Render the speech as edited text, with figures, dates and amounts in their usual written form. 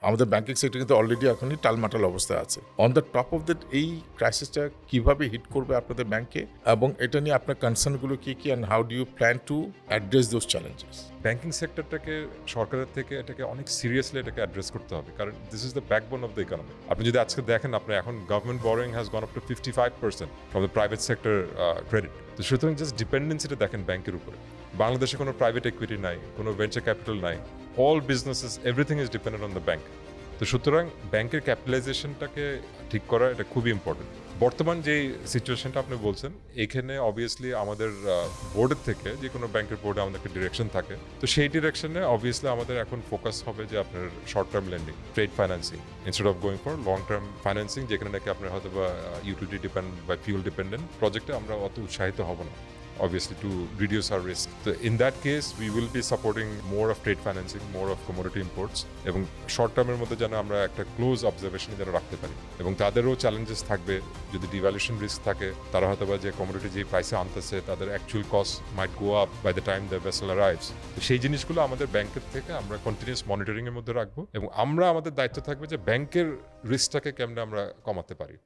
আমাদের banking sector কিন্তু already এখনই টালমাটাল অবস্থায় আছে। On the top of that এই ক্রাইসিসটা কিভাবে হিট করবে আপনাদের ব্যাংকে, এবং এটা নিয়ে আপনার কনসার্নগুলো কি and how do you plan to address those challenges? Banking সেক্টরটাকে সরকারের থেকে এটাকে অনেক সিরিয়াসলি এটাকে অ্যাড্রেস করতে হবে, কারণ this is the backbone of the economy. আপনি যদি আজকে দেখেন, আপনার এখন government borrowing has gone up to 55% from the private sector credit. তো সুতরাং জাস্ট ডিপেন্ডেন্সিটা দেখেন ব্যাংকের উপরে। বাংলাদেশে কোনো প্রাইভেট ইকুইটি নাই, কোনো ভেঞ্চার ক্যাপিটাল নাই, all businesses everything is dependent on the bank. তো সুতরাং ব্যাংকের ক্যাপিটালাইজেশনটাকে ঠিক করা এটা খুবই ইম্পর্টেন্ট। বর্তমান যে সিচুয়েশনটা আপনি বলছেন, এখানে অবভিয়াসলি আমাদের বোর্ডের থেকে, যে কোনো ব্যাংকের বোর্ডে আমাদের একটা ডিরেকশন থাকে, তো সেই ডিরেকশনে অবভিয়াসলি আমাদের এখন ফোকাস হবে যে আপনার short term lending, trade financing instead of going for long term financing, যেখানে নাকি আপনার হয়তো বা ইউটিলিটি ডিপেন্ডেন্ট বা ফিউল ডিপেন্ডেন্ট প্রজেক্টে আমরা অত উৎসাহিত হব না, obviously to reduce our risk. So in that case, we will be supporting more of trade financing, more of commodity imports, এবং শর্ট টার্মের মধ্যে যেন আমরা একটা ক্লোজ অবজারভেশন যেন রাখতে পারি। এবং তাদেরও চ্যালেঞ্জেস থাকবে, যদি ডিভ্যালুয়েশন রিস্ক থাকে, তারা হয়তো বা যে কমোডিটি যে প্রাইসে আনতেছে তাদের actual cost might go up by the time the vessel arrives. তো সেই জিনিসগুলো আমাদের ব্যাংকের থেকে আমরা কন্টিনিউয়াস মনিটরিং এর মধ্যে রাখবো, এবং আমরা আমাদের দায়িত্ব থাকবে যে ব্যাংকের রিস্কটাকে কেমনে আমরা কমাতে পারি।